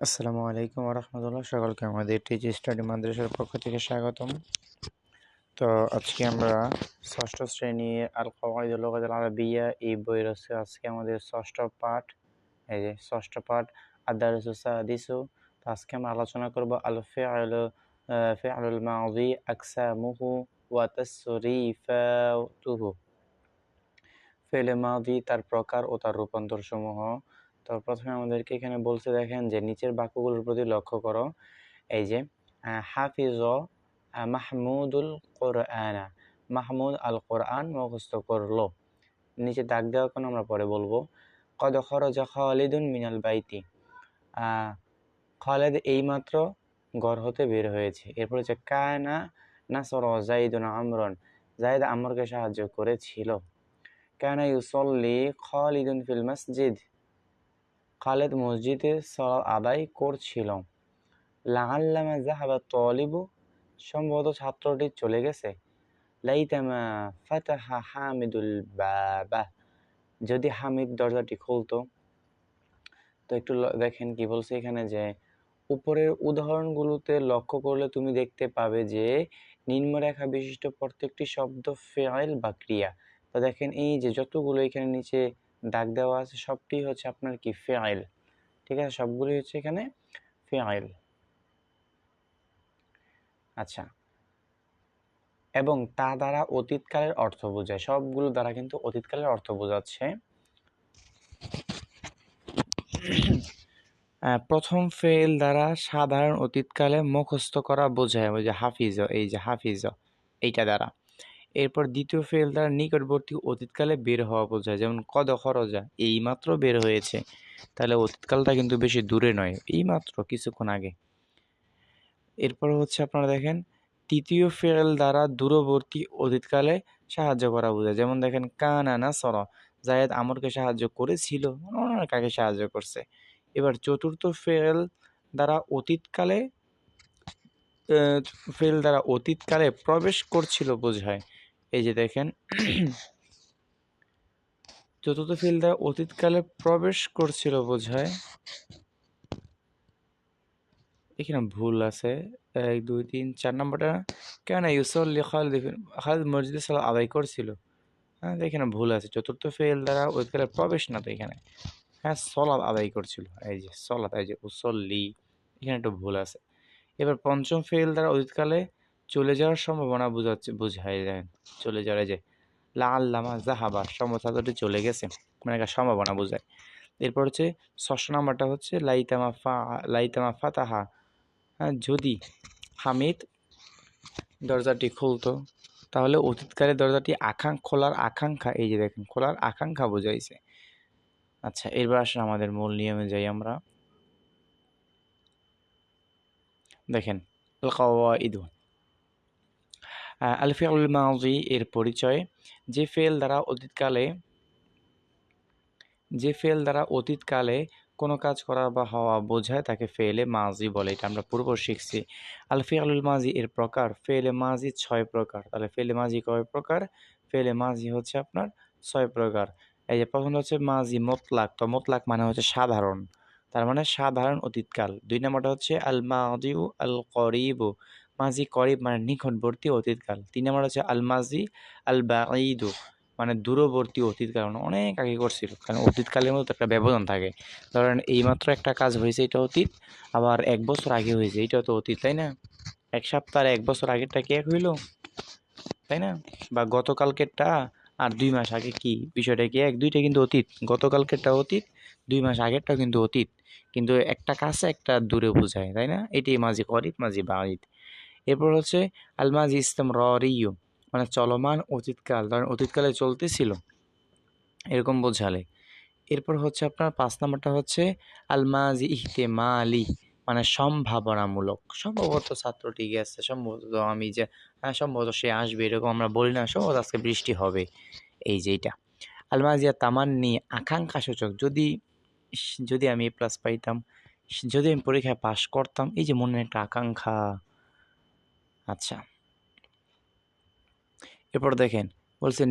আসসালামু আলাইকুম রহমতুল্লাহ। সকলকে আমাদের টিজি স্টাডি মাদ্রাসার পক্ষ থেকে স্বাগতম। তো আজকে আমরা ষষ্ঠ শ্রেণীর আল কাওয়াইদুল লুগাতিল আরাবিয়্যা এই বইয়ের হচ্ছে আজকে আমাদের ষষ্ঠ পাঠ। এই যে ষষ্ঠ পাঠ আদ-দারসু সাদিসু। তো আজকে আমরা আলোচনা করব আল ফি'লুল মাযি আকসামুহু ওয়া তাসরিফাতুহু। ফেলে মাদি তার প্রকার ও তার রূপান্তর সমূহ। তো প্রথমে আমাদেরকে এখানে বলতে দেখেন যে নিচের বাক্যগুলোর প্রতি লক্ষ্য করো। এই যে হাফিজ মাহমুদুল কোরআনা, মাহমুদ আল কোরআন মুখস্থ করলো। নিচে দাগ দেওয়া কোনো আমরা পরে বলবো। কদ খরজা খালিদুন মিনাল বাইতি, খালেদ এইমাত্র ঘর হতে বের হয়েছে। এরপর হচ্ছে কানা নাসর জাইদুন আমরন, জাইদ আমরকে সাহায্য করেছিল। কানা ইউসাল্লি খালিদুন ফিল মসজিদ, খালেদ মসজিদে সালাত আদায় করছিল। লাআল্লামা যাহাবা তালিবু, সম্ভবত ছাত্রটি চলে গেছে। লাইতামা ফাতাহা হামিদুল বাবা, যদি হামিদ দরজাটি খুলতো। তো একটু দেখেন কি বলছে এখানে, যে উপরের উদাহরণগুলোতে লক্ষ্য করলে তুমি দেখতে পাবে যে নিম্নরেখা বিশিষ্ট প্রত্যেকটি শব্দ ফেআইল বা ক্রিয়া। তো দেখেন এই যে যতগুলো এখানে নিচে দাগ দেওয়া আছে সবটি হচ্ছে আপনার কি ফেআইল। ঠিক আছে, সবগুলি হচ্ছে এখানে ফেআইল। আচ্ছা, এবং তা দ্বারা অতীতকালের অর্থ বোঝায়, সবগুলো দ্বারা কিন্তু অতীতকালের অর্থ বোঝাচ্ছে। প্রথম ফেল দ্বারা সাধারণ অতীতকালে মুখস্থ করা বোঝায়, ওই যে হাফিজ, এই যে হাফিজ এইটা দ্বারা। এরপর দ্বিতীয় ফেল দ্বারা নিকটবর্তী অতীতকালে বের হওয়া বোঝায়, যেমন কদ খরজা, এইমাত্র বের হয়েছে, তাহলে অতীতকালটা কিন্তু বেশি দূরে নয়, এইমাত্র কিছুক্ষণ আগে। এরপর হচ্ছে আপনারা দেখেন তৃতীয় ফেল দ্বারা দূরবর্তী অতীতকালে সাহায্য করা বোঝায়, যেমন দেখেন কানা নাসর, জায়েদ আমরকে সাহায্য করেছিল, ওনার কাকে সাহায্য করছে। এবার চতুর্থ ফেল দ্বারা অতীতকালে প্রবেশ করছিল বোঝায়। এই যে দেখেন চতুর্থ ফেল দ্বারা অতীতকালে প্রবেশ করছিল বোঝায়, এখানে ভুল আছে। 1 2 3 4 নম্বরটা কেন ইউসল্লি খালিদ মসজিদে সালাত আদায় করছিল, হ্যাঁ এখানে ভুল আছে। চতুর্থ ফেল দ্বারা অতীতকালে প্রবেশ না, তো এখানে হ্যাঁ সলাত আদায় করছিল, এই যে সলাত, এই যে উসল্লি, এখানে একটু ভুল আছে। এবার পঞ্চম ফেল দ্বারা অতীতকালে চলে যাওয়ার সম্ভাবনা বুঝায় যায়, চলে যাওয়ার, এই যে লাআল্লামা যাহাবা, সম্ভবত চলে গেছে, মানে একটা সম্ভাবনা বোঝায়। এরপর হচ্ছে ষষ্ঠ নাম্বারটা হচ্ছে লাইতামা ফাতাহা, যদি হামিদ দরজাটি খুলতো, তাহলে অতীতকালে দরজাটি খোলার আকাঙ্ক্ষা, এই যে দেখেন খোলার আকাঙ্ক্ষা বোঝাইছে। আচ্ছা, এরপর আসলে আমাদের মূল নিয়মে যাই আমরা। দেখেন আল কাওয়াইদ, আল ফিউল মাযি এর পরিচয়, যে ফেল দ্বারা অতীতকালে কোনো কাজ করা বা হওয়া বোঝায় তাকে ফেলে মাজি বলে, এটা আমরা পূর্ব শিখছি। আল ফিউল মাজি এর প্রকার, ফেলে মাজি 6 প্রকার। তাহলে ফেলে মাজি কয় প্রকার? ফেলে মাজি হচ্ছে আপনার 6 প্রকার। এই যে প্রথম হচ্ছে মাজি মুতলাক, তো মুতলাক মানে হচ্ছে সাধারণ, তার মানে সাধারণ অতীতকাল। 2 নম্বরটা হচ্ছে আল মাদিউ আল করিবু, মাজি করিব মানে নিকটবর্তী অতীতকাল। 3 নম্বর হচ্ছে আল মাজি আল বাঈদু, মানে দূরবর্তী অতীতকাল, মানে অনেক আগে করছিল, কারণ অতীতকালের মধ্যে একটা ব্যবধান থাকে। ধরেন এইমাত্র একটা কাজ হয়েছে, এটা অতীত, আবার 1 বছর আগে হয়েছে, এটাও তো অতীত, তাই না? 1 সপ্তাহ আর 1 বছর আগেরটা কি এক হইল, তাই না? বা গতকালকেরটা আর 2 মাস আগে কি বিষয়টা কি এক? দুইটা কিন্তু অতীত, গতকালকেরটা অতীত, 2 মাস আগেরটাও কিন্তু অতীত, কিন্তু একটা কাছে একটা দূরে বোঝায়, তাই না? এটাই মাজি করিব, মাজি বাঈদ। এরপর হচ্ছে আল মাজি ইসতিমরারিয়্যু, মানে চলমান অতীতকাল, ধরেন অতীতকালে চলতেছিল এরকম বোঝালে। এরপর হচ্ছে আপনার 5 নাম্বারটা হচ্ছে আল মাজি ইহতিমালি, মানে সম্ভাবনামূলক, সম্ভবত ছাত্রটি গেছে, সম্ভবত আমি যে সম্ভবত সে আসবে, এরকম আমরা বলি না, সম্ভবত আজকে বৃষ্টি হবে, এই যে এটা। আল মাজিয়া তামান্নি, আকাঙ্ক্ষা সূচক, যদি আমি A+ পাইতাম, যদি আমি পরীক্ষায় পাশ করতাম, এই যে মনের একটা আকাঙ্ক্ষা। আচ্ছা, এরপর দেখেন বলছে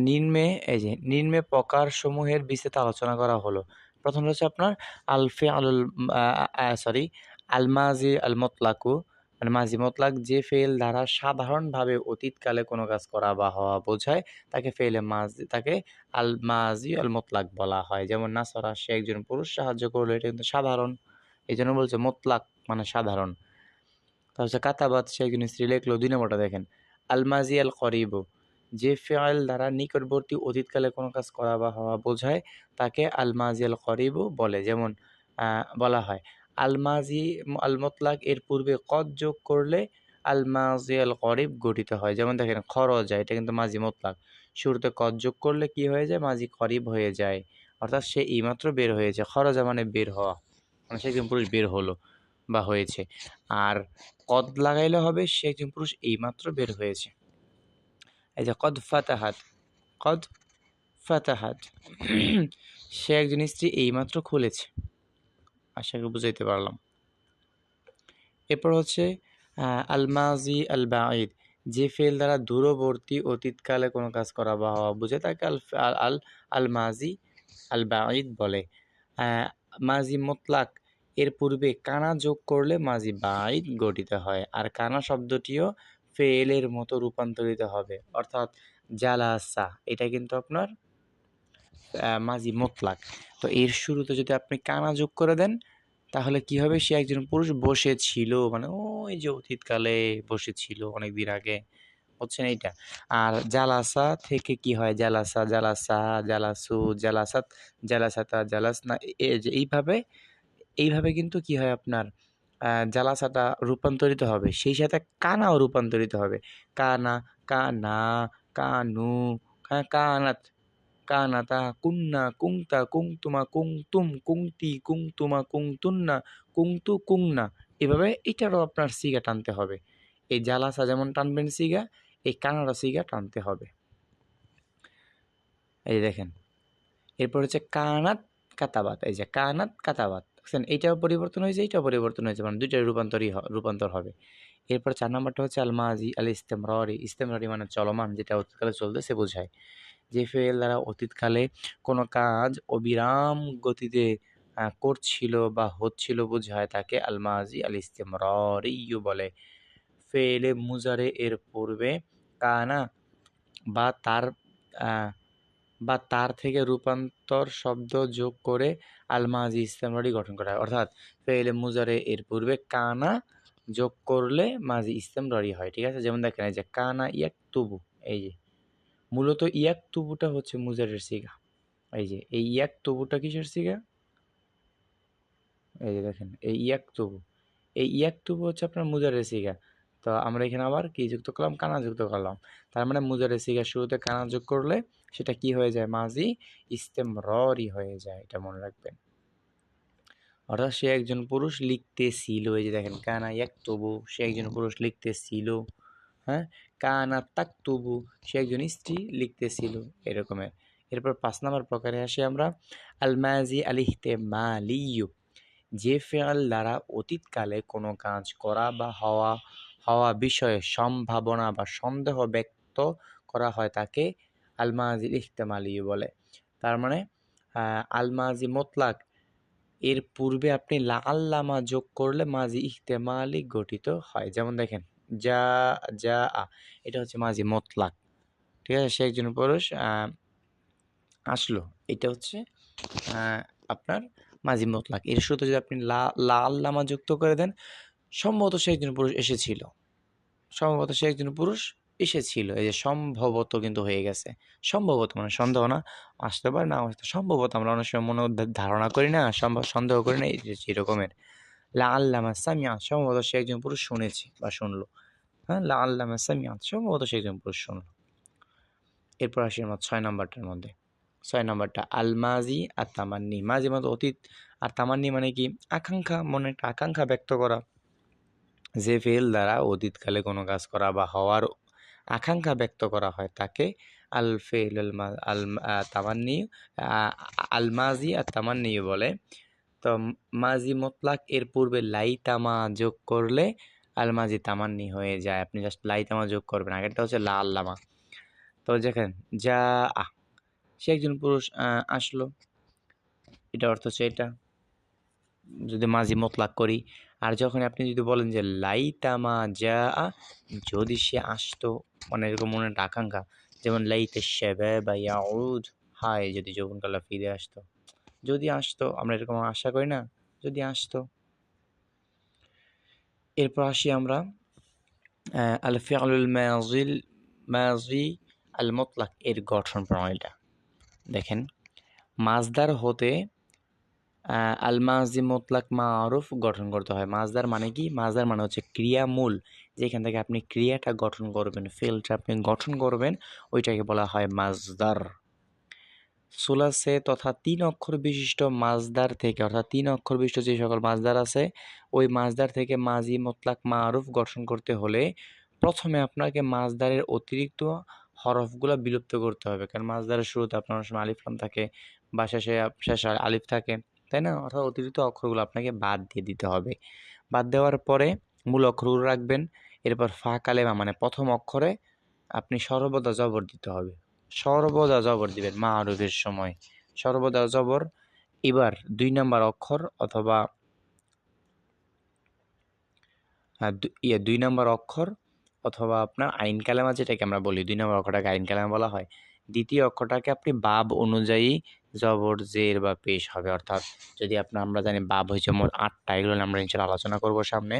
নিম্নে প্রকার সমূহের বিস্তারিত আলোচনা করা হলো। প্রথম হচ্ছে আপনার আল ফিআলুল আল মাজি আল মুতলাকু, মানে মাজি মুতলাক যে ফেল দ্বারা সাধারণভাবে অতীতকালে কোনো কাজ করা বা হওয়া বোঝায় তাকে ফেলে মাজি, তাকে আল মাজি আল মুতলাক বলা হয়। যেমন নাসরা, সে একজন পুরুষ সাহায্য করলো, এটা কিন্তু সাধারণ, এই জন্য বলছে মুতলাক মানে সাধারণ। তারপর হচ্ছে কাতাবাত, সে একজন স্ত্রী লিখলো। 2 নম্বরটা দেখেন, আল মাজি আল করিবু, যে ফেল দ্বারা নিকটবর্তী অতীতকালে কোনো কাজ করা বা হওয়া বোঝায় তাকে আল মাজি আল করিবু বলে। যেমন বলা হয় আল মাজি আল মুতলাক এর পূর্বে কদ যোগ করলে আল মাজি আল করিব গঠিত হয়। যেমন দেখেন খরজা, এটা কিন্তু মাজি মুতলাক, শুরুতে কদ যোগ করলে কি হয়ে যায়, মাজি করিব হয়ে যায়, অর্থাৎ সে এইমাত্র বের হয়েছে। খরজা মানে বের হওয়া, মানে সে একজন পুরুষ বের হলো বা হয়েছে। আর কদ লাগাইলে হবে সে একজন পুরুষ এইমাত্র বের হয়েছে। এই যে কদ ফাতাহাত, কদ ফাতাহাত, সে একজন স্ত্রী এইমাত্র খুলেছে। আশা করি বুঝাইতে পারলাম। এরপর হচ্ছে আল মাজি আল বাঈদ, যে ফেল দ্বারা দূরবর্তী অতীতকালে কোনো কাজ করা বা হওয়া বোঝে তাকে আল আল আল মাজি আল বাঈদ বলে। মাজি মুতলাক এর পূর্বে কানা যোগ করলে মাজি বাঈদ গঠিত হয়। আর কানা শব্দটিও ফেলের মতো রূপান্তরিত হবে, অর্থাৎ জালাসা, এটা কিন্তু আপনার মাজি মুতলাক। তো এর শুরুতে যদি আপনি কানা যোগ করে দেন তাহলে কি হবে, সে একজন পুরুষ বসেছিল, মানে ওই যে অতীতকালে বসেছিল অনেক দিন আগে, বুঝছেন এইটা। আর জালাসা থেকে কি হয়, জালাসা, জালাসা, জালাসু, জালাসাত, জালাসাতা, জালাসনা, এই যে এইভাবে কিন্তু কি হয় আপনার জালাসাটা রূপান্তরিত হবে, সেই সাথে কানাও রূপান্তরিত হবে। কানা, কানা, কানু, কানাত, কানাতা, কুন্না, কুংতা, কুংতুমা, কুংতুম, কুংতি, কুংতুমা, কুংতুন্না, কুংতু, কুংনা, এভাবে এটারও আপনার সিগা টানতে হবে। এই জালাসা যেমন টানবেন সিগা, এই কানাডা সিগা টানতে হবে। এই দেখেন, এরপর হচ্ছে কানাত কাতাবাত, এই যে কানাত কাতাবাত, বুঝছেন, এইটাও পরিবর্তন হয়েছে, এইটাও পরিবর্তন হয়েছে, মানে দুইটার রূপান্তর হবে। এরপর 4 নম্বরটা হচ্ছে আল মাজি আল ইস্তেমরারি, ইস্তেমরারি মানে চলমান, যেটা অতীতকালে চলতেছে বোঝায়। যে ফেল দ্বারা অতীতকালে কোনো কাজ অবিরাম গতিতে করছিল বা হচ্ছিল বোঝায় তাকে আল মাজি আল ইস্তেমরারিয়্যু বলে। ফেলে মুজারে এর পূর্বে কানা বা তার থেকে রূপান্তর শব্দ যোগ করে আল মাজি ইস্তেমরারি গঠন করা হয়। অর্থাৎ ফেলে মুজারে এর পূর্বে কানা যোগ করলে মাজি ইস্তেমরারি হয়। ঠিক আছে, যেমন দেখেন এই যে কানা ইয়াকতুবু, এই যে মূলত ইয়াকতুবুটা হচ্ছে মুজারের সিগা। এই যে এই ইয়াকতুবুটা কিসের সিগা, এই যে দেখেন এই ইয়াকতুবু হচ্ছে আপনার মুজারের সিগা। তো আমরা এখানে আবার কি যুক্ত করলাম, কানা যুক্ত করলাম। তার মানে মুজারের সিগা শুরুতে কানা যোগ করলে সেটা কি হয়ে যায়, মাজি ইস্তেমরারি হয়ে যায়, এটা মনে রাখবেন। অর্থাৎ সে একজন পুরুষ লিখতেছিল, এই যে দেখেন কানা ইয়াকতুবু, সে একজন পুরুষ লিখতেছিল। হ্যাঁ, কানা তাকতুবু, সে একজন স্ত্রী লিখতেছিল, এরকমের। এরপর 5 নম্বর প্রকারে আসি আমরা, আল মাজি আল ইহতেমালিয়্যু, যে ফেল দ্বারা অতীতকালে কোনো কাজ করা বা হওয়া বিষয়ে সম্ভাবনা বা সন্দেহ ব্যক্ত করা হয় তাকে আল মাজি ইহতেমালিয়্যু বলে। তার মানে আল মাজি মুতলাক এর পূর্বে আপনি লাআল্লামা যোগ করলে মাজি ইহতেমালি গঠিত হয়। যেমন দেখেন যা যা আ, এটা হচ্ছে মাজি মুতলাক, ঠিক আছে, সে একজন পুরুষ আসলো, এটা হচ্ছে আপনার মাজি মুতলাক। এর শুরুতে যদি আপনি লাআল্লামা যুক্ত করে দেন, সম্ভবত সে একজন পুরুষ এসেছিল, সম্ভবত সে একজন পুরুষ এসেছিল, এই যে সম্ভবত কিন্তু হয়ে গেছে। সম্ভবত মানে সন্দেহ না, আসতে পারে না আসতে, সম্ভবত আমরা অনেক সময় মনে ধারণা করি না, সন্দেহ করি না, এরকমের। লাআল্লামা সামিআ, সম্ভবত সে একজন পুরুষ শুনেছে বা শুনলো। হ্যাঁ, লাআল্লামা সামিআ, সম্ভবত সে একজন পুরুষ শুনলো। এরপর আসি আমরা 6 নাম্বারটার মধ্যে। 6 নাম্বারটা আল মাজি আর তামান্নি। মাজি মানে অতীত, আর তামান্নি মানে কি, আকাঙ্ক্ষা, মনে একটা আকাঙ্ক্ষা ব্যক্ত করা। যে ফেল দ্বারা অতীতকালে কোনো কাজ করা বা হওয়ার আকাঙ্ক্ষা ব্যক্ত করা হয় তাকে আল ফেল আল তামান্নি, আল মাজি আর তামান্নি বলে। তো মাজি মুতলাক এর পূর্বে লাইতামা যোগ করলে আল মাজি তামান্নি হয়ে যায়। আপনি জাস্ট লাইতামা যোগ করবেন, আগেরটা হচ্ছে লা আল্লামা। তো দেখেন যা সে একজন পুরুষ আসলো, এটা অর্থ হচ্ছে এটা। যদি মাজি মতলাক করি। আর যখন আপনি যদি বলেন যে লাইতামা জাআ, যদি সে আসতো, মানে এরকম মনে একটা আকাঙ্ক্ষা, যেমন লাইতা শাবাবা ইয়াউদ, হায় যদি যৌবনকাল ফিরে আসতো, যদি আসতো, আমরা এরকম আশা করি না, যদি আসতো। এরপর আসি আমরা আল ফিআলুল মাজি আল মুতলাক এর গঠন প্রণালীটা দেখেন। মাজদার হতে আল মাজি মুতলাক মারুফ গঠন করতে হয়। মাজদার মানে কি? মাজদার মানে হচ্ছে ক্রিয়ামূল, যেখান থেকে আপনি ক্রিয়াটা গঠন করবেন, ফেলটা আপনি গঠন করবেন, ওইটাকে বলা হয় মাজদার। সুলাসে তথা ৩ অক্ষর বিশিষ্ট মাজদার থেকে, অর্থাৎ ৩ অক্ষর বিশিষ্ট যে সকল মাজদার আছে, ওই মাজদার থেকে মাজি মুতলাক মারুফ গঠন করতে হলে প্রথমে আপনাকে মাজদারের অতিরিক্ত হরফগুলো বিলুপ্ত করতে হবে। কারণ মাজদারের শুরুতে আপনার অনেক সময় আলিফ লাম থাকে বা শেষে আলিফ থাকে, তাই না? অর্থাৎ অতিরিক্ত অক্ষরগুলো আপনাকে বাদ দিয়ে দিতে হবে। বাদ দেওয়ার পরে মূল অক্ষরগুলো রাখবেন। এরপর ফা কালেমা মানে প্রথম অক্ষরে আপনি সর্বদা জবর দিতে হবে। সর্বদা জবর দিবেন মারুফের সময়, সর্বদা জবর। এবার ২ নাম্বার অক্ষর অথবা ২ নাম্বার অক্ষর অথবা আপনার আইন কালেমা, যেটাকে আমরা বলি ২ নাম্বার অক্ষরটাকে আইন কালেমা বলা হয়। দ্বিতীয় অক্ষরটাকে আপনি বাব অনুযায়ী জবর, জের বা পেশ হবে। অর্থাৎ যদি আমরা জানি বাব হয়েছে মোট ৮টা, এগুলো আমরা ইনশাআল্লাহ আলোচনা করব সামনে।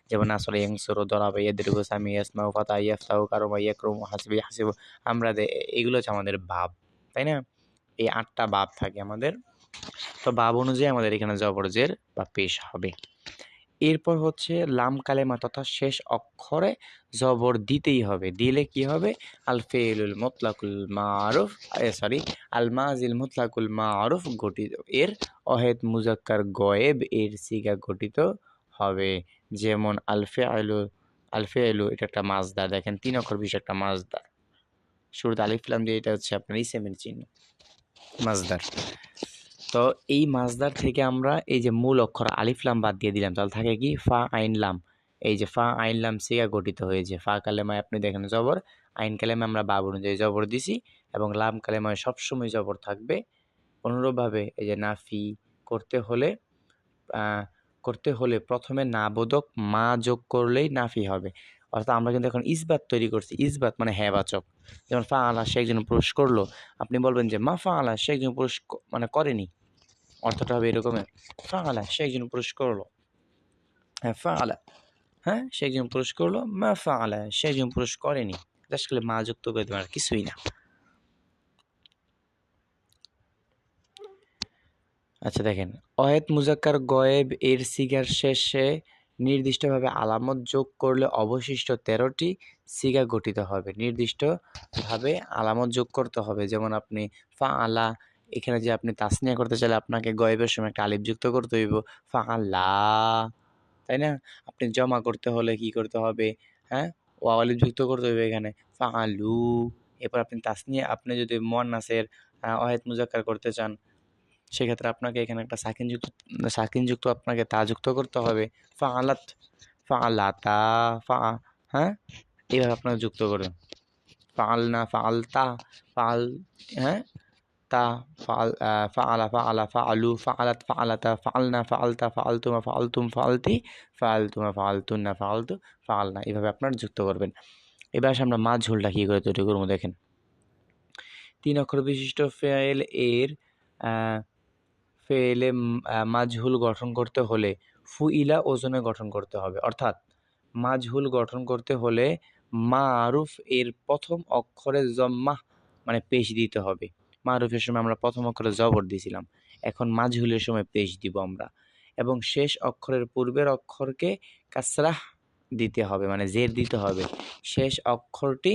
যেমন আসলে ইয়ানসুরু, দরাবা, ইয়াদরিবু, সামি, ইয়াসমাউ, ফাতা, ইয়াফতাহু, কারামা, ইয়াকরুমু, হাসবি, হাসিবু, আমরা এগুলো হচ্ছে আমাদের বাব, তাই না? এই ৮টা বাব থাকে আমাদের। তো বাব অনুযায়ী আমাদের এখানে জবর, জের বা পেশ হবে। এরপর হচ্ছে লাম কালেমা তথা শেষ অক্ষরে জবর দিতেই হবে। দিলে কি হবে? আল ফেলুল মুতলাকুল মারুফ, আল মাজিল মুতলাকুল মারুফ গঠিত, এর অহেদ মুজাক্কার গয়েব এর সিগা গঠিত হবে। যেমন আল ফেলু, এটা একটা মাজদার, দেখেন ৩ অক্ষর বিশিষ্ট একটা মাজদার, শুরুতে আলিফ লাম দিয়ে, এটা হচ্ছে আপনার ইসেমের চিহ্ন, মাজদার। তো এই মাজদার থেকে আমরা এই যে মূল অক্ষর আলিফ লাম বাদ দিয়ে দিলাম, তাহলে থাকে কি? ফা আইন লাম। এই যে ফা আইন লাম সিগা গঠিত হয়েছে। ফা কালেমায় আপনি দেখেন জবর, আইন কালেমায় আমরা বাব অনুযায়ী জবর দিছি, এবং লাম কালেমায় সবসময় জবর থাকবে। অনুরূপভাবে এই যে নাফি করতে হলে প্রথমে না বোধক মা যোগ করলেই নাফি হবে। অর্থাৎ আমরা কিন্তু এখন ইসবাত তৈরি করছি। ইসবাত মানে হ্যাঁ বাচক। যেমন ফা আলা, সে একজন পুরুষ করলো, আপনি বলবেন যে মা ফা আলা, সে একজন পুরুষ মানে করেনি। অর্থটা হবে এরকমের, ফাআলা, সে একজন পুরুষ করলো। হ্যাঁ, ফাআলা, হ্যাঁ, সে একজন পুরুষ করলো। মা ফাআলা, সে একজন পুরুষ করেনি। জাস্ট খালি মা যুক্ত করে দেবেন, আর কিছুই না। আচ্ছা দেখেন, অহেদ মুজাক্কার গয়েব এর সিগার শেষে নির্দিষ্টভাবে আলামত যোগ করলে অবশিষ্ট 13টি সিগা গঠিত হবে। নির্দিষ্টভাবে আলামত যোগ করতে হবে। যেমন আপনি ফাআলা, এখানে যে আপনি তাসনিয়া করতে চাইলে আপনাকে গয়েবের সময় একটা আলিফ যুক্ত করতে হইব, ফাআলা, তাই না? আপনি জমা করতে হলে কি করতে হবে? হ্যাঁ, ওয়াও আলিফ যুক্ত করতে হবে এখানে, ফাআলু। এরপর আপনি তাসনিয়া, আপনি যদি মুয়ান্নাসের অহেদ মুজাক্কার করতে চান, সেক্ষেত্রে আপনাকে এখানে একটা সাকিনযুক্ত আপনাকে তা যুক্ত করতে হবে। ফাআলাত, ফাআলাতা, হ্যাঁ? এইভাবে আপনারা যুক্ত করবেন। ফাআলনা, ফাআলতা, ফাআল, হ্যাঁ? তা, ফাআলা, ফাআলা, ফাআলু, ফাআলাত, ফাআলাতা, ফাআলনা, ফাআলতা, ফাআলতুমা, ফাআলতুম, ফাআলতি, ফাআলতুমা, ফাআলতুন্না, ফাআলতু, ফাআলনা। এভাবে আপনারা যুক্ত করবেন। এবার আসে আমরা মাঝহুলটা কী করে তৈরি করবো দেখেন। ৩ অক্ষর বিশিষ্ট ফেয়েল এর ফেলে মাজহুল গঠন করতে হলে ফুইলা ওজনে গঠন করতে হবে। অর্থাৎ মাজহুল গঠন করতে হলে মারুফ এর প্রথম অক্ষরে জম্মাহ মানে পেশ দিতে হবে। মারুফের সময় আমরা প্রথম অক্ষরে জবর দিয়েছিলাম, এখন মাজহুলের সময় পেশ দিব আমরা। এবং শেষ অক্ষরের পূর্বের অক্ষরকে কাসরাহ দিতে হবে, মানে জের দিতে হবে। শেষ অক্ষরটি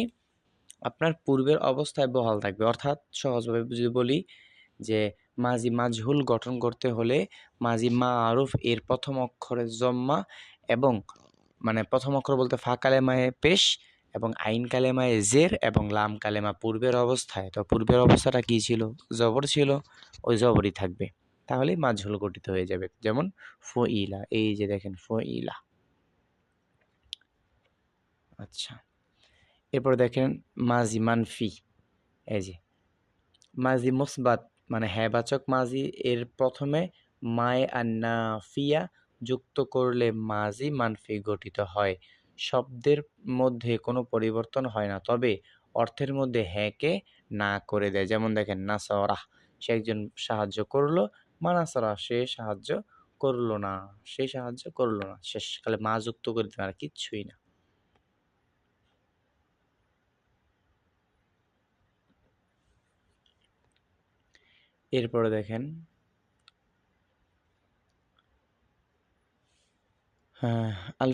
আপনার পূর্বের অবস্থায় বহাল থাকবে। অর্থাৎ সহজভাবে যদি বলি যে মাজি মাজহুল গঠন করতে হলে মাজি মারুফ এর প্রথম অক্ষরে জম্মা, এবং মানে প্রথম অক্ষর বলতে ফা কালেমায় পেশ, এবং আইন কালেমায় জের, এবং লাম কালেমা পূর্বের অবস্থায়। তো পূর্বের অবস্থাটা কি ছিল? জবর ছিল, ওই জবরই থাকবে, তাহলেই মাজহুল গঠিত হয়ে যাবে। যেমন ফইলা, এই যে দেখেন ফইলা। আচ্ছা, এরপর দেখেন মাজি মানফি, এই যে মাজি মুসবাত মানে হ্যাবাচক মাজি, এর প্রথমে মায়ে আন্নাফিয়া যুক্ত করলে মাজি মানফি গঠিত হয়। শব্দের মধ্যে কোনো পরিবর্তন হয় না, তবে অর্থের মধ্যে হ্যাঁকে না করে দেয়। যেমন দেখেন, নাসরাহ সে একজন সাহায্য করলো, মানাসরা সে সাহায্য করলো না, সে সাহায্য করলো না, শেষকালে মা যুক্ত করে দেয় আর কিচ্ছুই না। এরপরে দেখেন আল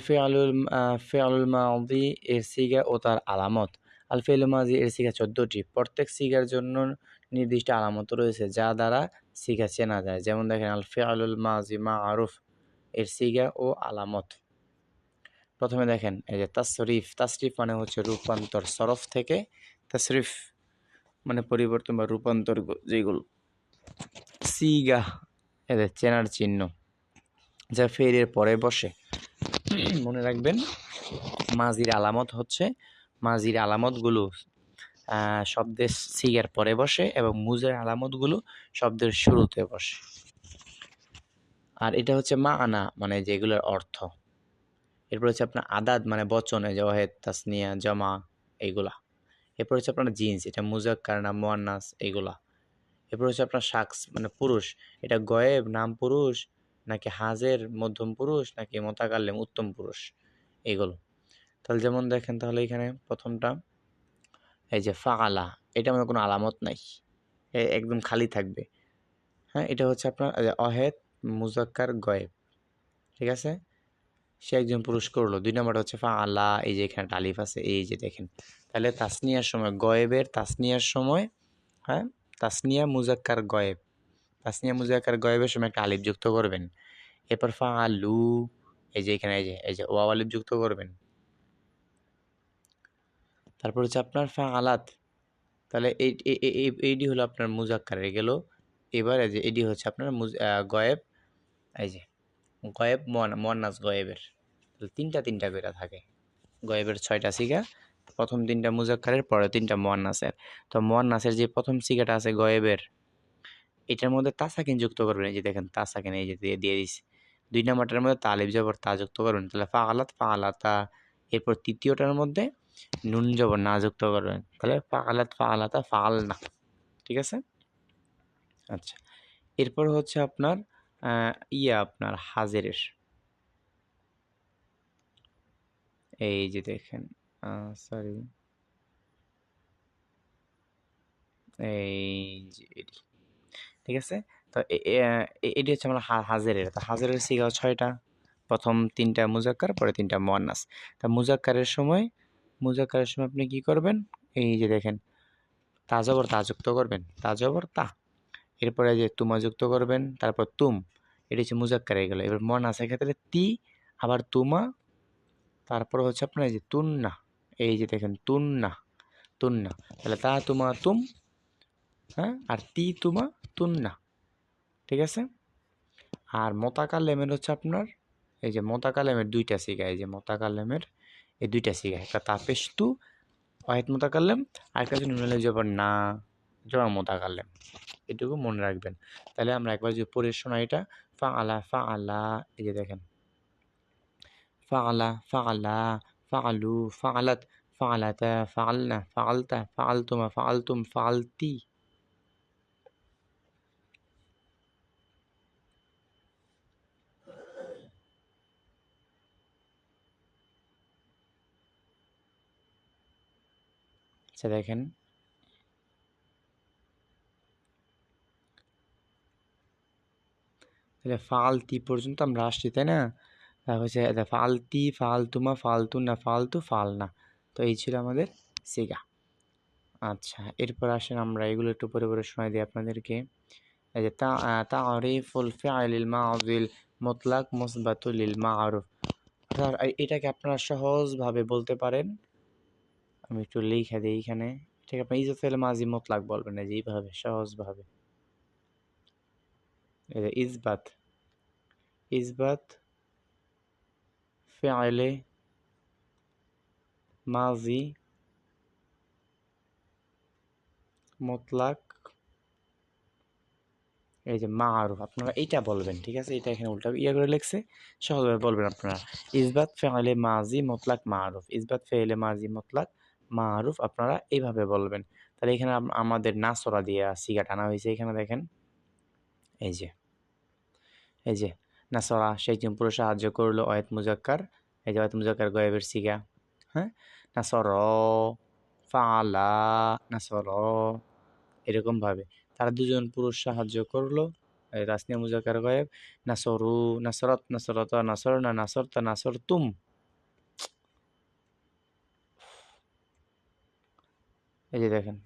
ফিআলুল মাদি এর সিগা ও তার আলামত। আল ফিআলুল মাদি এর সিগা 14টি। প্রত্যেক সিগার জন্য নির্দিষ্ট আলামত রয়েছে যা দ্বারা সিগা চেনা যায়। যেমন দেখেন, আল ফিআলুল মাজি মা'রুফ এর সিগা ও আলামত। প্রথমে দেখেন এই যে তাসরিফ। তাসরিফ মানে হচ্ছে রূপান্তর। সরফ থেকে তাসরিফ মানে পরিবর্তন বা রূপান্তর যেগুলো। সিগা এদের চেনার চিহ্ন যা ফেরের পরে বসে। মনে রাখবেন, মাজির আলামত হচ্ছে, মাজির আলামতগুলো শব্দের সিগার পরে বসে এবং মুজের আলামতগুলো শব্দের শুরুতে বসে। আর এটা হচ্ছে মা আনা মানে যেগুলোর অর্থ। এরপর হচ্ছে আপনার আদাদ মানে বচনে, ওয়াহেদ, তাসনিয়া, জমা এইগুলা। এরপর হচ্ছে আপনার জিন্স, এটা মুজাক্কার না মুয়ান্নাস এইগুলা। এরপর হচ্ছে আপনার শাখস মানে পুরুষ, এটা গয়েব নাম পুরুষ নাকি হাজের মধ্যম পুরুষ নাকি মোতাকাল্লিম উত্তম পুরুষ, এগুলো। তাহলে যেমন দেখেন, তাহলে এখানে প্রথমটা এই যে ফাআলা, এটা আমাদের কোনো আলামত নাই, একদম খালি থাকবে। হ্যাঁ, এটা হচ্ছে আপনার অহেদ মুজাক্কার গয়েব, ঠিক আছে, সে একজন পুরুষ করলো। 2 নম্বরটা হচ্ছে ফাআলা, এই যে এখানে আলিফ আছে, এই যে দেখেন। তাহলে তাসনিয়ার সময় গয়েবের তাসনিয়ার সময়, হ্যাঁ, তাসনিয়া মুজাক্কার গয়েব, তাসনিয়া মুজাক্কার গয়েবের সময় একটা আলিফ যুক্ত করবেন। এরপর ফাআলু, এই যে এখানে এই যে ওয়াও আলিফ যুক্ত করবেন। তারপর হচ্ছে আপনার ফাআলাত, তাহলে এইটি হলো আপনার মুজাক্কারে গেল। এবার এই যে এটি হচ্ছে আপনার গয়েব, এই যে গয়েব মুয়ান্নাস গয়েবের। তাহলে তিনটা করে থাকে। গয়েবের 6টা সিগা, প্রথম 3টা মুজাক্কারের, পরে 3টা মুয়ান্নাসের। তো মুয়ান্নাসের যে প্রথম সিগাটা আছে গয়েবের, এটার মধ্যে তাসাকিন যুক্ত করবেন। এই যে দেখেন তাসাকিন, এই যে দিয়ে দিছি। 2 নম্বরটার মধ্যে তালিব জবর তা যুক্ত করবেন, তাহলে ফাআলাত ফাআলাতা। এরপর তৃতীয়টার মধ্যে নুন জবর না যুক্ত করবেন, তাহলে ফাআলাত ফাআলাতা ফাআলনা, ঠিক আছে। আচ্ছা, এরপর হচ্ছে আপনার আপনার হাজেরের, এই যে দেখেন, সরি, এই যে এটি, ঠিক আছে। তো এটি হচ্ছে আমরা হাজেরের। তো হাজেরের সিগা 6টা, প্রথম 3টা মুজাক্কার, পরে 3টা মুয়ান্নাস। তা মুজাক্কারের সময় আপনি কি করবেন, এই যে দেখেন তা জবর তা যুক্ত করবেন, তা জবর তা। এরপরে যে তুমা যুক্ত করবেন, তারপর তুম, এটি হচ্ছে মুজাক্কার হয়ে গেল। এবার মুয়ান্নাসের ক্ষেত্রে তি, আবার তুমা, তারপর হচ্ছে আপনার এই যে তুন্না, এই যে দেখেন তুন্না, তুন্না, তাহলে তা তুমা তুম, হ্যাঁ, আর তি তুমা তুন্না, ঠিক আছে। আর মোতাকাল্লেমের হচ্ছে আপনার এই যে মোতাকাল্লেমের 2টা সিগা, এই যে মোতাকাল্লেমের এই 2টা সিগা, একটা তাপেস্তু ওয়াহিদ মোতাকাল্লেম, আর একটা হচ্ছে নুন জবর না জমা মোতাকাল্লেম। এটুকু মনে রাখবেন। তাহলে আমরা একবার যদি পড়ে শোনাই, এটা ফাআলা ফাআলা, এই যে দেখেন ফাআলা ফাআলা ফাআলু ফাআলাত ফাআলাতা ফাআলনা ফাআলতা ফাআলতুমা ফাআলতুম ফাআলতি। আচ্ছা দেখেন, তাহলে ফালতি পর্যন্ত আমরা আসছি, তাই না? তারপর হচ্ছে ফালতি ফালতুমা ফালতুনা ফালতু ফালনা। তো এই ছিল আমাদের সিগা। আচ্ছা, এরপর আসেন আমরা এগুলো একটু পরে পরে শোনাই দিই আপনাদেরকে। এই যে তারিফুল ফিআলিল মাযিল মুতলাক মুসবাতুল লিল মা'রুফ। এটাকে আপনারা সহজভাবে বলতে পারেন, আমি একটু লিখে দিই এখানে। এটাকে আপনি ইজফেল মাজি মুতলাক বলবেন, এই যে এইভাবে সহজভাবে। এই যে ইসবাত, ইসবাত ফিআলে মাজি মুতলাক এই যে মারুফ আপনারা এইটা বলবেন, ঠিক আছে? এটা এখানে উল্টা ইয়ে করে লিখছে, সহজভাবে বলবেন আপনারা। ইসবাত ফেলে মাজি মুতলাক মারুফ, ইসবাত ফেলে মাজি মুতলাক মারুফ আপনারা এইভাবে বলবেন। তাহলে এখানে আমাদের নাসরা দিয়ে সিগা টানা হয়েছে, এখানে দেখেন এই যে নাসরা সে একজন পুরো সাহায্য করলো, অয়েত মুজাক্কার, এই যে অয়েত মুজাক্কার গয়েবের সিগা, হ্যাঁ? নাসর ফালা নাসর, এরকমভাবে তারা দুজন পুরুষ সাহায্য করলো, তাসনিয়া মুজাক্কার গয়েব, নাসরু নাসরত নাসরতা নাসরনা নাসরতা নাসরতুম। এই যে দেখেন,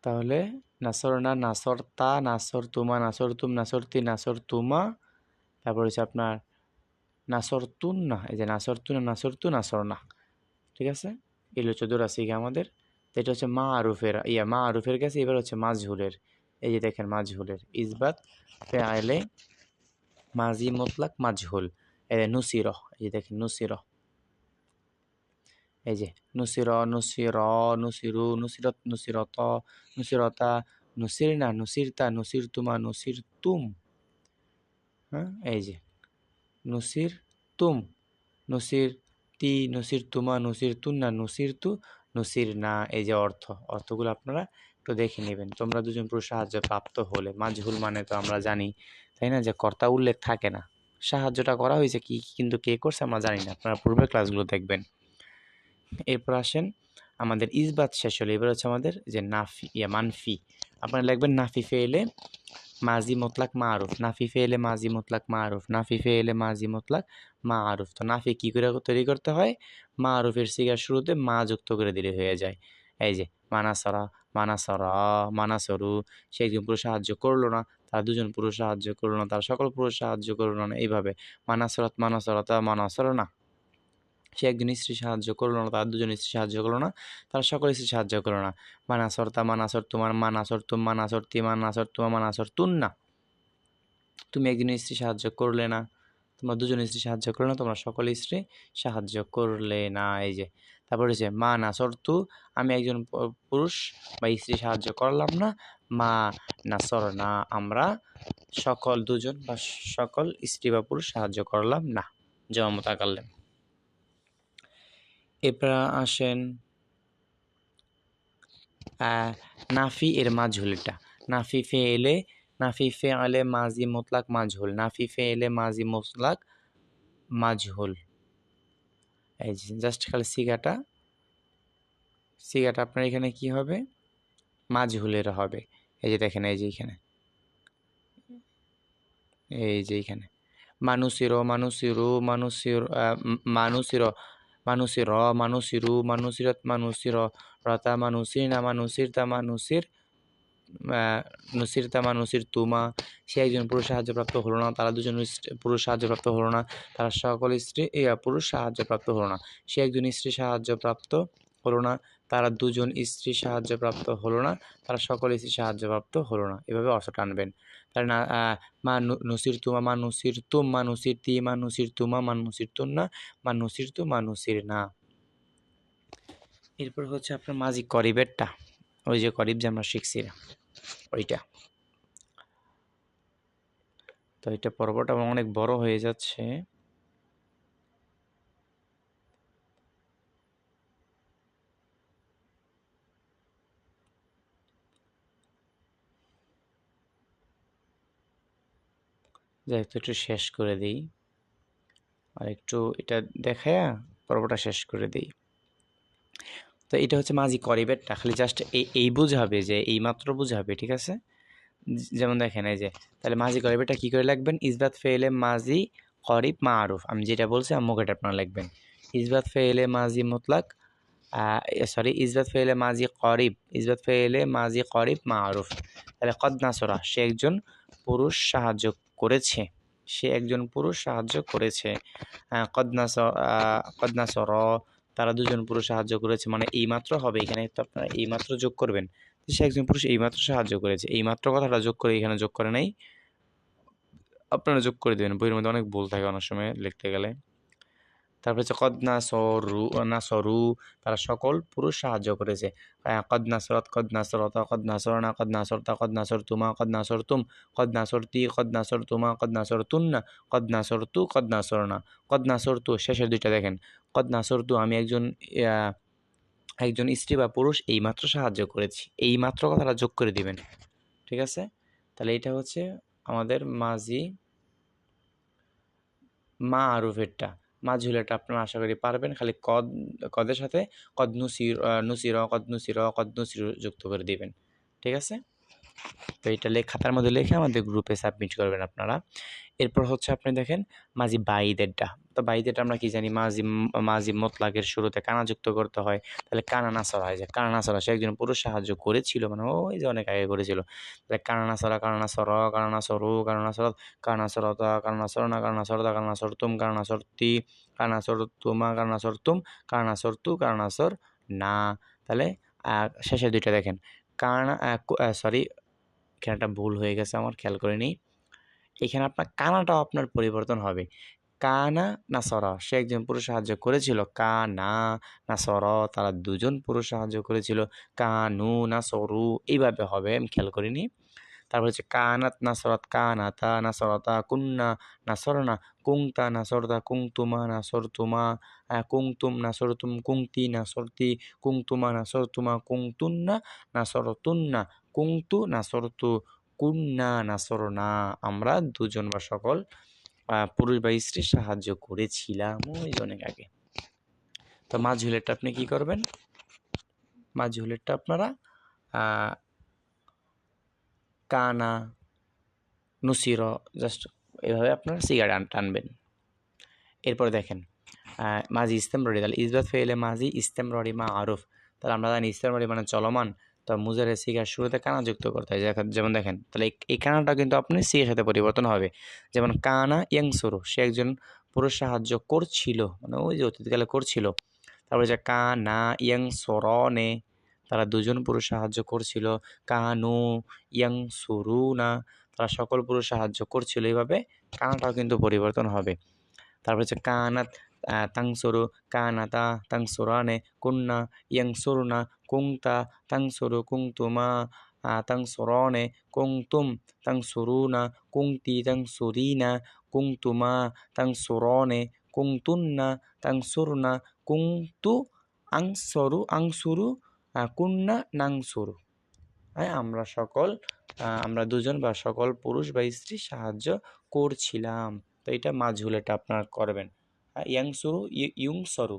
তাহলে নাসরনা নাসরতা নাসরতুমা নাসরতুম নাসরতি নাসরতুমা, তারপর হচ্ছে আপনার নাসরতুন্না, এই যে নাসরতুনা নাসরতু নাসরনা, ঠিক আছে? এগুলো 14 আছে কি আমাদের। তো এটা হচ্ছে মা আরুফের মা আরুফের কাছে, এবার হচ্ছে মাজহুলের। এই যে দেখেন মাজহুলের ইসবাত ফেআইলে মাজি মুতলাক মাজহুল, এই যে নুসির, এই যে দেখেন নুসির, এই যে নুসির নুসির নুসিরু নুসিরত নুসিরত নুসিরতা নুসিরনা নুসিরতা নুসিরতুমা নুসিরতুম, হ্যাঁ? এই যে নুসির তুম, নুসির তি নুসির তুমা নুসির তুন্না নুসির তু নুসির না। এই যে অর্থগুলো আপনারা একটু দেখে নেবেন। তোমরা দুজন পুরুষ সাহায্য প্রাপ্ত হলে, মাজহুল মানে তো আমরা জানি তাই না, যে কর্তা উল্লেখ থাকে না, সাহায্যটা করা হয়েছে কি কিন্তু কে করছে আমরা জানি না, আপনারা পূর্বের ক্লাসগুলো দেখবেন। এরপর আসেন আমাদের ইসবাত শেষ হলে, এবার হচ্ছে আমাদের যে নাফি মানফি, আপনারা লিখবেন নাফি ফেলে মাজি মুতলাক মারুফ, নাফি ফেলে মাজি মুতলাক মারুফ, নাফি ফেলে মাজি মুতলাক মারুফ। তো নাফি কি করে তৈরি করতে হয়? মারুফের সিগার শুরুতে মা যুক্ত করে দিলে হয়ে যায়। এই যে মানাসরা মানাসরা মানাসরু, সে একজন পুরুষ সাহায্য করলো না, তার দুজন পুরুষ সাহায্য করলো না, তার সকল পুরুষ সাহায্য করলো না, এইভাবে মানাসরাত মানাসরাতা মানাসর না, সে একজন স্ত্রী সাহায্য করলো না, তার দুজন স্ত্রী সাহায্য করলো না, তার সকল স্ত্রী সাহায্য করলো না। মানাসর তা মানাসর তোমার মানাসর তুম মানাসর তি মানাসর তোমার মানাসর তুন না, তুমি একজন স্ত্রী সাহায্য করলে না, তোমরা দুজন স্ত্রী সাহায্য করলে না, তোমরা সকল স্ত্রী সাহায্য করলে না। এই যে তারপরে হচ্ছে মা নাসর তু, আমি একজন পুরুষ বা স্ত্রী সাহায্য করলাম না, মা নাসর না, আমরা সকল দুজন বা সকল স্ত্রী বা পুরুষ সাহায্য করলাম না। জমা মোতাকাল্লেম। এরপর আসেন নাফি এর মাজহুলটা, নাফি ফেলে নাফি ফেলে মাজি মুতলাক মাজহুল, নাফি ফেলে মাজি মুতলাক মাজহুল। এই যে জাস্ট খালি সিগাটা আপনার এখানে কি হবে? মাজহুলের হবে। এই যে দেখেন, এই যে এখানে, এই যে এখানে মানুষির মানুষিরু মানুষির মানুষির মানুষির মানুষিরু মানুষিরত মানুষির রতা মানুষির না মানুষির তা মানুষির নুসির তামা নুসির তুমা, সে একজন পুরুষ সাহায্যপ্রাপ্ত হলো না, তারা দুজন পুরুষ সাহায্যপ্রাপ্ত হলো না, তারা সকল স্ত্রী পুরুষ সাহায্যপ্রাপ্ত হলো না, সে একজন স্ত্রী সাহায্যপ্রাপ্ত হলো না, তারা দুজন স্ত্রী সাহায্যপ্রাপ্ত হলো না, তারা সকল স্ত্রী সাহায্যপ্রাপ্ত হলো না। এভাবে অর্থ টানবেন। তার না মা নুসির তুমা মা নুসির তুম মা নুসির তি মা নুসির তুমা মা নুসির তুন্না মা নুসির তু মা নুসির না। এরপর হচ্ছে আপনার মাজি করিবেরটা, ওই যে করিব যে আমরা শিখছি ওইটা। তো এটা পর্বটা অনেক বড় হয়ে যাচ্ছে, যাই হোক একটু শেষ করে দিই, আর একটু এটা দেখায়া পর্বটা শেষ করে দিই। তো এটা হচ্ছে মাজি করিবেরটা, খালি জাস্ট এই বুঝাবে, যে এইমাত্র বুঝাবে, ঠিক আছে? যেমন দেখেন এই যে, তাহলে মাজি করিবেরটা কী করে লিখবেন? ইসবাত ফেলে মাজি করিব মারুফ, আমি যেটা বলছি মুখে আপনারা লিখবেন। ইসবাত ফেলে মাজি মুতলাক সরি ইসবাত ফেলে মাজি করিব, ইসবাত ফেলে মাজি করিব মারুফ। তাহলে কদ নাসরা, সে একজন পুরুষ সাহায্য করেছে, সে একজন পুরুষ সাহায্য করেছে। কদ নাসর, তারা দুজন পুরুষ সাহায্য করেছে, মানে এইমাত্র হবে, এখানে তো আপনারা এইমাত্র যোগ করবেন, সে একজন পুরুষ এইমাত্র সাহায্য করেছে, এইমাত্র কথাটা যোগ করে এখানে যোগ করে নাই, আপনারা যোগ করে দেবেন, বইয়ের মধ্যে অনেক ভুল থাকে অনেক সময় লিখতে গেলে। তারপর হচ্ছে কদ নাসরু, নাসরু তারা সকল পুরুষ সাহায্য করেছে। কদ নাসরত, কদ নাসরত, কদ নাসরনা, কদ নাসরতা, কদ নাসর তুমা, কদ নাসর তুম, কদ নাসরতি, কদ নাসর তুমা, কদ নাসর তুন্না, কদ নাসর তু, কদ নাসরনা। কদ নাসর তু শেষের দুইটা দেখেন, কদ নাসর তু আমি একজন স্ত্রী বা পুরুষ এইমাত্র সাহায্য করেছি, এইমাত্র কথাটা যোগ করে দিবেন। ঠিক আছে, তাহলে এটা হচ্ছে আমাদের মাজি মা আরুফেরটা। মাজহুলেরটা আপনারা আশা করি পারবেন, খালি কদের সাথে কদ নুসির, কদ নুসির, কদ নুসির যুক্ত করে দিবেন। ঠিক আছে, তো এটা খাতার মধ্যে লিখে আমাদের গ্রুপে সাবমিট করবেন আপনারা। এরপর হচ্ছে আপনি দেখেন মাজি বাইদেরটা। তো বাইদেরটা আমরা কি জানি, মাজি মতলাকের শুরুতে কানা যুক্ত করতে হয়, তাহলে কানা নাসরা হয়, যে কানা নাসরা সে একজন পুরুষ সাহায্য করেছিল, মানে ওই যে অনেক আগে করেছিল, তাহলে কানা নাসরা, কানা নাসর, কানা নাসরু, কানা নাসরত, কানা নাসরতা, কানা নাসরনা, কানা নাসরতা, কানা নাসরতুম, কানা নাসরতি, কানা নাসরতুমা, কানা নাসরতুম, কানা নাসরতু, কানা নাসর না। তাহলে শেষে দুইটা দেখেন, কানা সরি এখানে একটা ভুল হয়ে গেছে আমার, খেয়াল করে নিই। এখানে আপনার কানাটাও আপনার পরিবর্তন হবে। কানা নাসরা সে একজন পুরুষ সাহায্য করেছিল, কানা নাসর তারা দুজন পুরুষ সাহায্য করেছিল, কানু নাসরু এইভাবে হবে, আমি খেয়াল করিনি। তারপর হচ্ছে কানাত নাসরাত, কানাতা নাসরাতা, কুন্না নাসরনা, কুংতা নাসরতা, কুংতুমা নাসরতুমা, কুংতুম নাসরতুম, কুংতি নাসরতি, কুংতুমা নাসরতুমা, কুংতুন্না নাসরতুন্না, কুংতু নাসরতু, কুন্না নাসরনা আমরা দুজন বা সকল পুরুষ বা স্ত্রী সাহায্য করেছিলাম ওই অনেক আগে। তো মাজহুলেরটা আপনি কি করবেন, মাজহুলেরটা আপনারা কানা নুসির জাস্ট এভাবে আপনারা সিগার টানবেন। এরপরে দেখেন মাজি ইস্তেমররি, তাহলে ইসবাত ফেলে মাজি ইস্তেমররি মা আরুফ, তাহলে আমরা জানি ইস্তেমররি মানে চলমান, তো মুজারে সিগার শুরুতে কানা যুক্ত করতে হয়, যেমন দেখেন, তাহলে এই কানাটা কিন্তু আপনি সিগার সাথে পরিবর্তন হবে, যেমন কানা ইয়াংসুরু সে একজন পুরুষ সাহায্য করছিল, মানে ওই যে অতীতকালে করছিল। তারপরে যে কানা ইয়াংসুরনে তারা দুজন পুরুষ সাহায্য করছিল, কানু ইয়াংসুরুনা তারা সকল পুরুষ সাহায্য করছিল, এইভাবে কানাটাও কিন্তু পরিবর্তন হবে। তারপর হচ্ছে কানাত তাংসুরু, কানাতা তাংসুরানে, কুন্না ইয়াংসুরনা, কুংতা তাংসুরু, কুংতুমা তাংসুরনে, কুংতুম তাংসুরুনা, কুংতি তাংসুরিনা, কুংতুমা তাংসুরনে, কুংতুন্না তাংসুরনা, কুংতু আংসুরু, কুন্না নাংসুরু। হ্যাঁ, আমরা দুজন বা সকল পুরুষ বা স্ত্রী সাহায্য করছিলাম। তো এটা মাজহুলেটা আপনারা করবেন। ইয়াংসুরু ইউংসরু,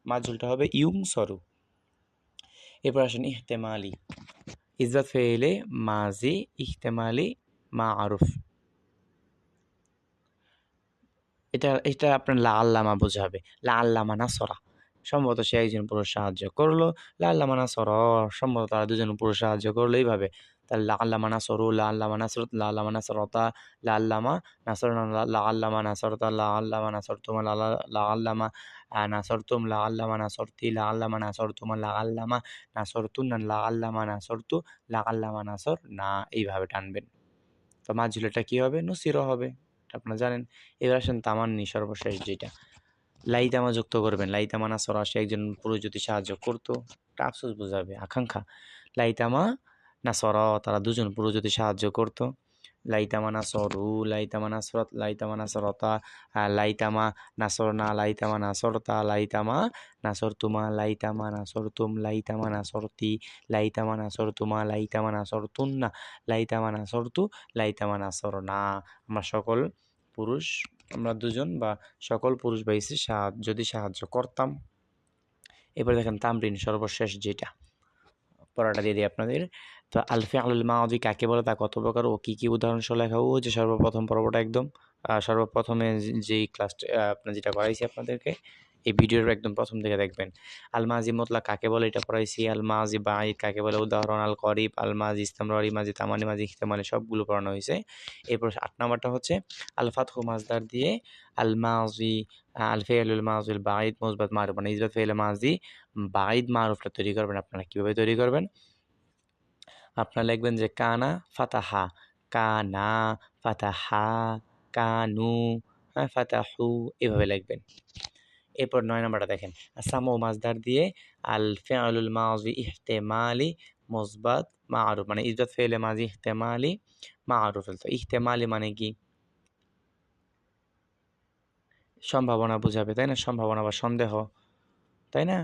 মাজহুলটা হবে ইউংসরু। এরপর আসেন ইহতেমালি, ইসবাত ফেলে মাজি ইহতেমালি মা আরুফ, এটা আপনার লা আল্লামা বোঝাবে, লা আল্লামা নাসরা সম্ভবত সে একজন পুরুষ সাহায্য করলো, লা আল্লামা নাসর সম্ভবত তারা দুজন পুরুষ সাহায্য করলো, এইভাবে। তাহলে লা আল্লামা নাসরু, লা আল্লামা নাসরত, লা আল্লামা নাসরতা, লা আল্লামা নাসরনা, লা আল্লামা নাসরতা, লা আল্লামা নাসরতুমা, লা আল্লামা নাসরতুম, লা আল্লামা নাসরতি, লা আল্লামা নাসরতুমা, লা আল্লামা নাসরতুন্না, লা আল্লামা নাসরতু, লা আল্লামা নাসর না, এইভাবে টানবেন। তো মাজহুলেটা কি হবে, নুসিরও হবে, আপনারা জানেন। এবার আসেন তামান্নি, সর্বশেষ যেটা, লাইতামা যুক্ত করবেন। লাইতামা নাসরা সে একজন পুরুষ যদি সাহায্য করতো, এটা আফসোস বোঝাবে, আকাঙ্ক্ষা। লাইতামা নাসরা তারা দুজন পুরুষ যদি সাহায্য করতো, লাইতামা নাসরু, লাইতামা নাসরত, লাইতামা নাসরতা, লাইতামা নাসরনা, লাইতামা নাসরতা, লাইতামা নাসরতুমা, লাইতামা নাসরতুম, লাইতামা নাসরতি, লাইতামা নাসরতুমা, লাইতামা নাসরতুন্না, লাইতামা নাসরতু, লাইতামা নাসরনা আমরা দুজন বা সকল পুরুষ বা স্ত্রী যদি সাহায্য করতাম। এবার দেখেন তামরিন, সর্বশেষ যেটা পড়াটা দিয়ে দিই আপনাদের। তো আল ফিআলুল মাদি কাকে বলে, তা কত প্রকার ও কী কী উদাহরণ সহ লেখা, ও যে সর্বপ্রথম পর্বটা একদম সর্বপ্রথমে যেই ক্লাসটা আপনার যেটা পড়াইছি আপনাদেরকে, এই ভিডিওর একদম প্রথম থেকে দেখবেন। আল মাজি মুতলাক কাকে বলে এটা পড়াইছি, আল মাজি বাঈদ কাকে বলে উদাহরণ, আল করিব, আল মাজি ইস্তেমরারি, মাজি তামানি, মাজি ইহতেমালি সবগুলো পড়ানো হয়েছে। এরপর 8 নাম্বারটা হচ্ছে আল ফাতহু মাজদার দিয়ে আল মাজি আল ফিআলুল মাজিল বাঈদ মুসবাত মারুফ, মানে ইসবাত ফিআল মাজি বাঈদ মারুফটা তৈরি করবেন। আপনারা কীভাবে তৈরি করবেন, আপনারা লিখবেন যে কানা ফাতাহা, কানা ফাতাহা, কানু ফাতাহু, এভাবে লিখবেন। এরপর 9 নম্বরটা দেখেন, সামু মাসদার দিয়ে আল ফিআলুল মাযি ইহতিমালি মুসবাত মা'রুফ, মানে ইসবাত ফেলে মাজি ইহতিমালি মা'রুফ। তো ইহতিমালি মানে কি? সম্ভাবনা বোঝাবে, তাই না? সম্ভাবনা বা সন্দেহ, তাই না?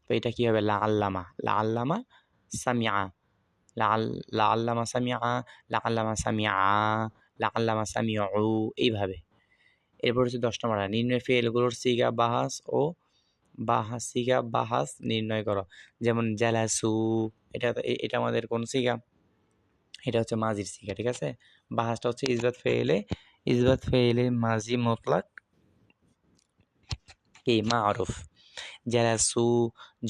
তো এটা কি হবে? লাআল্লামা, লাআল্লামা সামিআ, লাআল্লামা সামিআ, লাআল্লামা সামিআ, লাআল্লামা সামিউ, এইভাবে। এরপর হচ্ছে 10 নম্বর, নির্ণয় ফেলগুলোর সিগা বাহাস ও সিগা বাহাস নির্ণয় করো। যেমন জালাসু, এটা আমাদের কোন সিগা? এটা হচ্ছে মাজির সিগা, ঠিক আছে? বাহাসটা হচ্ছে ইসবাত ফেইলে মাজি মুতলাক কি মারুফ। জালাসু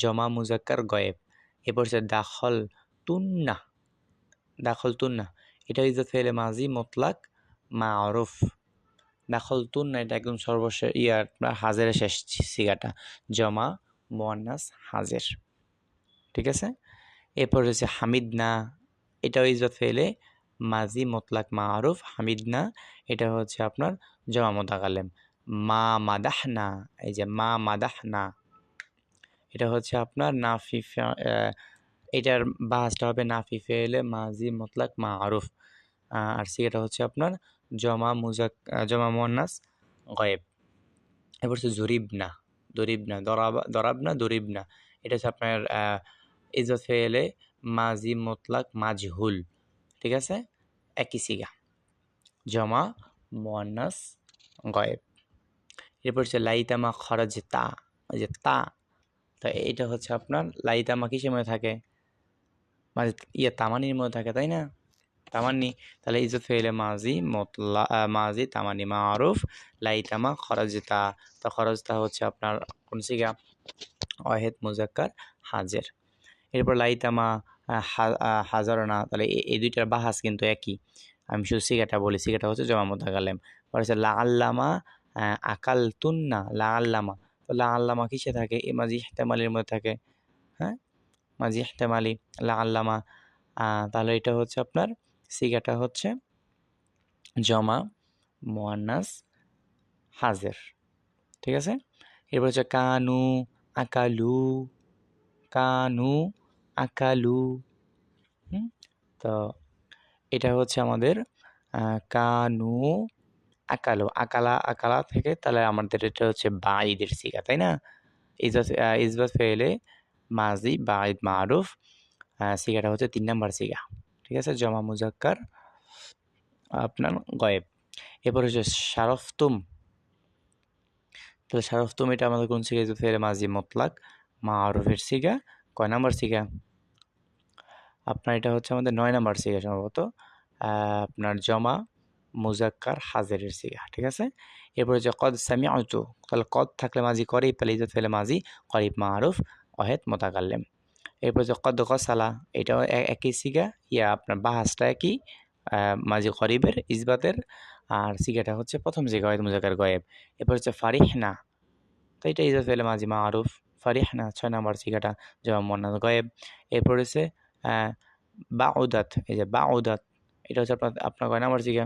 জমা মুজাক্কার গয়েব। এরপর হচ্ছে দাখল তুন্না, এটা ইসবাত ফেইলে মাজি মুতলাক মারুফ। দাখল তুন্না এটা একদম সর্বশেষ হাজের শেষ সিগাটা, জমা মুয়ান্নাস হাজের, ঠিক আছে? এরপর হচ্ছে হামিদনা, এটাও ইসবাত ফেলে মাজি মুতলাক মারুফ। হামিদনা এটা হচ্ছে আপনার জমা মুতাকাল্লিম। মা মাদাহনা, এই যে মা মাদাহনা, এটা হচ্ছে আপনার নাফি, এটার বাহাসটা হবে নাফি ফেলে মাজি মুতলাক মারুফ। আর সিগাটা হচ্ছে আপনার জমা মুয়ান্নাস গয়েব। এরপর হচ্ছে দরিবনা, এটা হচ্ছে আপনার ইসবাত ফেলে মাজি মুতলাক মাজহুল, ঠিক আছে? একই সিগা, জমা মুয়ান্নাস গয়েব। এরপর হচ্ছে লাইতামা খরাজতা, ওই যে তা, তো এটা হচ্ছে আপনার লাইতামা কিসের মধ্যে থাকে? মানে তামানির মধ্যে থাকে, তাই না? তামান্নি, তাহলে ইসবাত ফেলে মাজি তামানি মারুফ। লাইতামা খরাজতা, তো খরাজতা হচ্ছে আপনার কোন সিগা? ওয়াহেদ মুজাক্কার হাজের। এরপর লাইতামা হাজারনা, তাহলে এই দুইটার বাহাস কিন্তু একই। আমি শুধু সিগাটা বলি, সিগাটা হচ্ছে জমা মুতাকাল্লিম। পরে হচ্ছে লাআল্লামা আকাল তুন্না, লাআল্লামা, তো লাআল্লামা কিসে থাকে? এই মাজি ইহতেমালির মধ্যে থাকে, হ্যাঁ, মাজি ইহতেমালি লাআল্লামা। তাহলে এটা হচ্ছে আপনার সিগাটা হচ্ছে জমা মুয়ান্নাস হাজের, ঠিক আছে? এরপর হচ্ছে কানু আকালু, তো এটা হচ্ছে আমাদের কানু আকালা থেকে, তাহলে আমাদের এটা হচ্ছে বাঈদের সিগা, তাই না? ইসবাত ফেলে মাজি বাঈদ মারুফ, সিগাটা হচ্ছে 3 নাম্বার সিগা, ঠিক আছে? জমা মুজাক্কার আপনার গয়েব। এরপর হচ্ছে শারফতুম, তাহলে শারফতুম এটা আমাদের কোন সিগা? ইসবাত ফেলে মাজি মুতলাক মারুফের সিগা। কয় নাম্বার সিগা? আপনার এটা হচ্ছে আমাদের 9 নাম্বার সিগা সম্ভবত, আপনার জমা মুজাক্কার হাজেরের সিগা, ঠিক আছে? এরপর হচ্ছে কদ সামিআতু, তাহলে কদ থাকলে মাজি করিব, তাহলে ইসবাত ফেলে মাজি করিব মারুফ ওয়াহেদ মুতাকাল্লিম। এরপর হচ্ছে কদ গসালা, এটাও একই সিগা, আপনার বাহাসটা একই, মাজি করিবের ইসবাতের, আর সিগাটা হচ্ছে প্রথম সিগা ওয়াহেদ মুজাক্কার গয়েব। এরপর হচ্ছে ফারিহনা, তো এটা ইসবাত ফেলে মাজি মারুফ ফারিহনা, 6 নাম্বার সিগাটা জমা মুয়ান্নাস গয়েব। এরপর হচ্ছে বাউদাত, এই যে বাউদাত, এটা হচ্ছে আপনার কয় নাম্বার সিগা?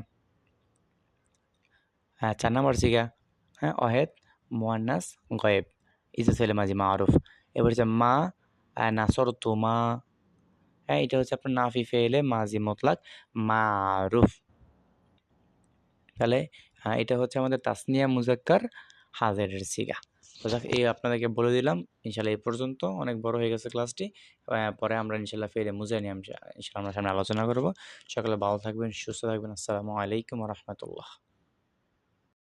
4 নাম্বার সিগা, হ্যাঁ, ওয়াহেদ মুয়ান্নাস গয়েব, ইসবাত ফেলে মাজি মারুফ। এরপর হচ্ছে মা নাসরতুমা, হ্যাঁ, এটা হচ্ছে আপনার নাফি ফেলে মাজি মুতলাক মারুফ। তাহলে এটা হচ্ছে আমাদের তাসনিয়া মুজাক্কার হাজেরের সিগা। তো এই আপনাদেরকে বলে দিলাম। ইনশাল্লাহ এই পর্যন্ত, অনেক বড় হয়ে গেছে ক্লাসটি। পরে আমরা ইনশাল্লাহ ফেলে মুজা নিয়ে ইনশাল্লাহ আমরা সামনে আলোচনা করব। সকলে ভালো থাকবেন, সুস্থ থাকবেন। আসসালামু আলাইকুম ওয়া রাহমাতুল্লাহ।